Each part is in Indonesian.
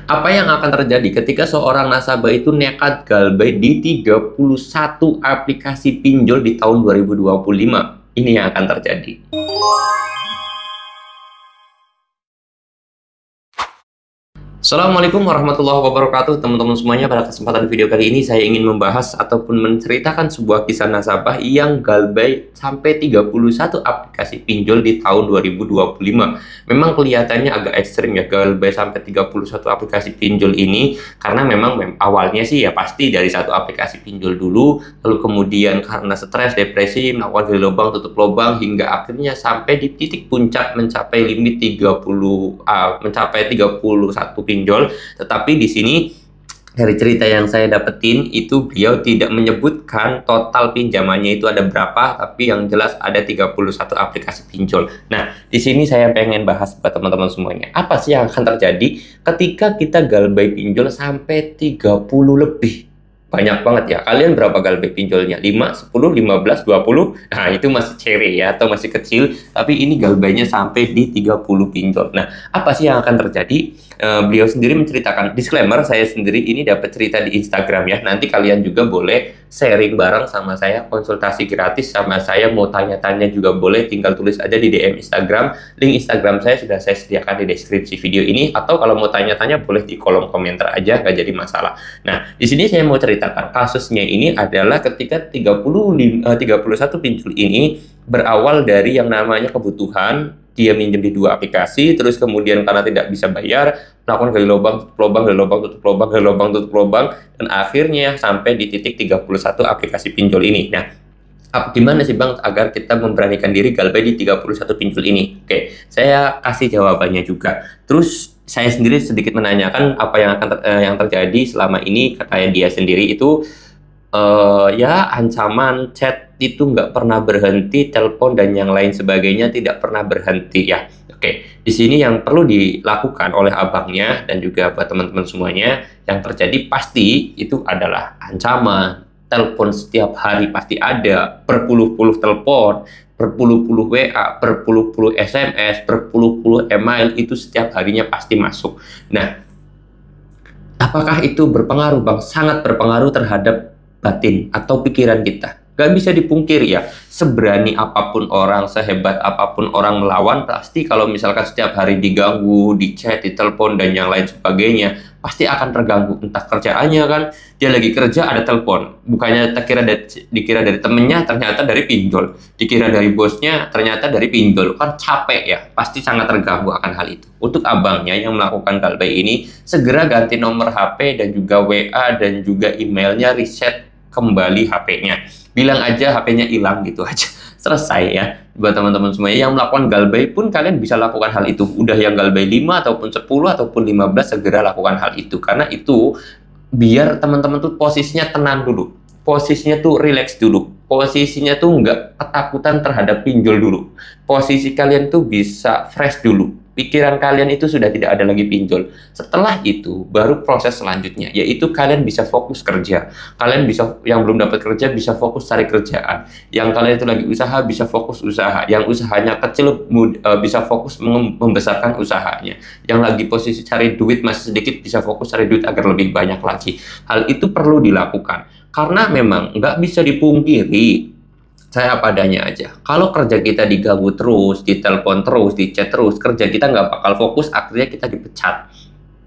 Apa yang akan terjadi ketika seorang nasabah itu nekat galbay di 31 aplikasi pinjol di tahun 2025? Ini yang akan terjadi. Assalamualaikum warahmatullahi wabarakatuh, teman-teman semuanya. Pada kesempatan video kali ini saya ingin membahas ataupun menceritakan sebuah kisah nasabah yang galbay sampai 31 aplikasi pinjol di tahun 2025. Memang kelihatannya agak ekstrim ya galbay sampai 31 aplikasi pinjol ini, karena memang awalnya sih ya pasti dari satu aplikasi pinjol dulu, lalu kemudian karena stres, depresi, melakukan gali lubang tutup lubang hingga akhirnya sampai di titik puncak mencapai limit 31 pinjol. Tetapi di sini dari cerita yang saya dapetin itu beliau tidak menyebutkan total pinjamannya itu ada berapa, tapi yang jelas ada 31 aplikasi pinjol. Nah, di sini saya pengen bahas buat teman-teman semuanya. Apa sih yang akan terjadi ketika kita galbay pinjol sampai 30 lebih? Banyak banget ya. Kalian berapa galbay pinjolnya? 5, 10, 15, 20? Nah, itu masih cherry ya, atau masih kecil. Tapi ini galbaynya sampai di 30 pinjol. Nah, apa sih yang akan terjadi? Beliau sendiri menceritakan, disclaimer, saya sendiri ini dapat cerita di Instagram ya. Nanti kalian juga boleh sharing bareng sama saya, konsultasi gratis sama saya, mau tanya-tanya juga boleh, tinggal tulis aja di DM Instagram. Link Instagram saya sudah saya sediakan di deskripsi video ini, atau kalau mau tanya-tanya boleh di kolom komentar aja, nggak jadi masalah. Nah, di sini saya mau ceritakan kasusnya ini adalah ketika 31 pinjol ini berawal dari yang namanya kebutuhan. Dia minjem di 2 aplikasi, terus kemudian karena tidak bisa bayar, melakukan gali lubang, tutup lubang, gali lubang, tutup lubang, gali lubang, tutup lubang, dan akhirnya sampai di titik 31 aplikasi pinjol ini. Nah, gimana sih Bang agar kita memberanikan diri galbay di 31 pinjol ini? Oke, saya kasih jawabannya juga. Terus saya sendiri sedikit menanyakan apa yang akan yang terjadi selama ini. Katanya dia sendiri itu ya ancaman, chat itu nggak pernah berhenti, telepon dan yang lain sebagainya tidak pernah berhenti ya. Oke, di sini yang perlu dilakukan oleh abangnya dan juga buat teman-teman semuanya, yang terjadi pasti itu adalah ancaman, telepon setiap hari pasti ada, berpuluh-puluh telepon, berpuluh-puluh WA, berpuluh-puluh SMS, berpuluh-puluh email, itu setiap harinya pasti masuk. Nah, apakah itu berpengaruh Bang? Sangat berpengaruh terhadap batin atau pikiran kita. Gak bisa dipungkiri ya, seberani apapun orang, sehebat apapun orang melawan, pasti kalau misalkan setiap hari diganggu, di chat, ditelepon, dan yang lain sebagainya, pasti akan terganggu. Entah kerjaannya kan, dia lagi kerja ada telepon, bukannya dikira dari temennya, ternyata dari pinjol, dikira dari bosnya, ternyata dari pinjol, kan capek ya, pasti sangat terganggu akan hal itu. Untuk abangnya yang melakukan galbay ini, segera ganti nomor HP dan juga WA dan juga emailnya, reset kembali HP-nya. Bilang aja HP-nya hilang gitu aja. Selesai ya. Buat teman-teman semuanya yang melakukan galbay pun kalian bisa lakukan hal itu. Udah yang galbay 5 ataupun 10 ataupun 15 segera lakukan hal itu. Karena itu biar teman-teman tuh posisinya tenang dulu. Posisinya tuh relax dulu. Posisinya tuh nggak ketakutan terhadap pinjol dulu. Posisi kalian tuh bisa fresh dulu. Pikiran kalian itu sudah tidak ada lagi pinjol. Setelah itu, baru proses selanjutnya, yaitu kalian bisa fokus kerja. Kalian bisa, yang belum dapat kerja, bisa fokus cari kerjaan. Yang kalian itu lagi usaha, bisa fokus usaha. Yang usahanya kecil, bisa fokus membesarkan usahanya. Yang lagi posisi cari duit masih sedikit, bisa fokus cari duit agar lebih banyak lagi. Hal itu perlu dilakukan. Karena memang nggak bisa dipungkiri, saya apa adanya aja. Kalau kerja kita diganggu terus, ditelepon terus, di chat terus, kerja kita nggak bakal fokus, akhirnya kita dipecat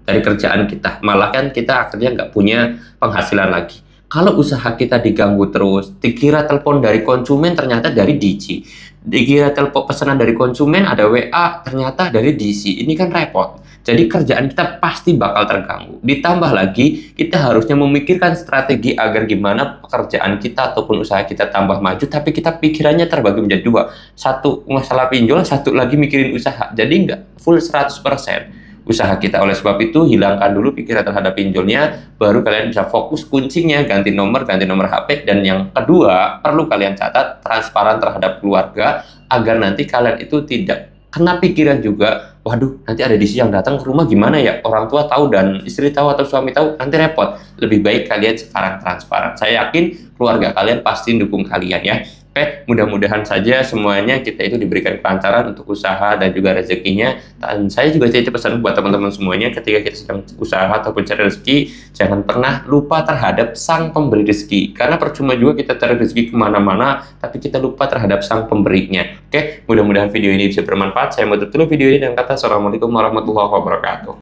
dari kerjaan kita. Malah kan kita akhirnya nggak punya penghasilan lagi. Kalau usaha kita diganggu terus, dikira telepon dari konsumen, ternyata dari DC. Dikira telepon pesanan dari konsumen, ada WA, ternyata dari DC. Ini kan repot. Jadi kerjaan kita pasti bakal terganggu. Ditambah lagi, kita harusnya memikirkan strategi agar gimana pekerjaan kita ataupun usaha kita tambah maju, tapi kita pikirannya terbagi menjadi 2. Satu masalah pinjol, satu lagi mikirin usaha. Jadi nggak full 100% usaha kita. Oleh sebab itu, hilangkan dulu pikiran terhadap pinjolnya, baru kalian bisa fokus kuncinya, ganti nomor HP. Dan yang kedua, perlu kalian catat, transparan terhadap keluarga, agar nanti kalian itu tidak kena pikiran juga, waduh nanti ada DC yang datang ke rumah gimana ya, orang tua tahu dan istri tahu atau suami tahu, nanti repot. Lebih baik kalian sekarang transparan. Saya yakin keluarga kalian pasti dukung kalian ya. Oke, mudah-mudahan saja semuanya kita itu diberikan kelancaran untuk usaha dan juga rezekinya. Dan saya juga jadi pesan buat teman-teman semuanya, ketika kita sedang usaha ataupun cari rezeki, jangan pernah lupa terhadap sang pemberi rezeki. Karena percuma juga kita cari rezeki kemana-mana, tapi kita lupa terhadap sang pemberinya. Oke, mudah-mudahan video ini bisa bermanfaat. Saya mau tutup video ini dengan kata Assalamualaikum warahmatullahi wabarakatuh.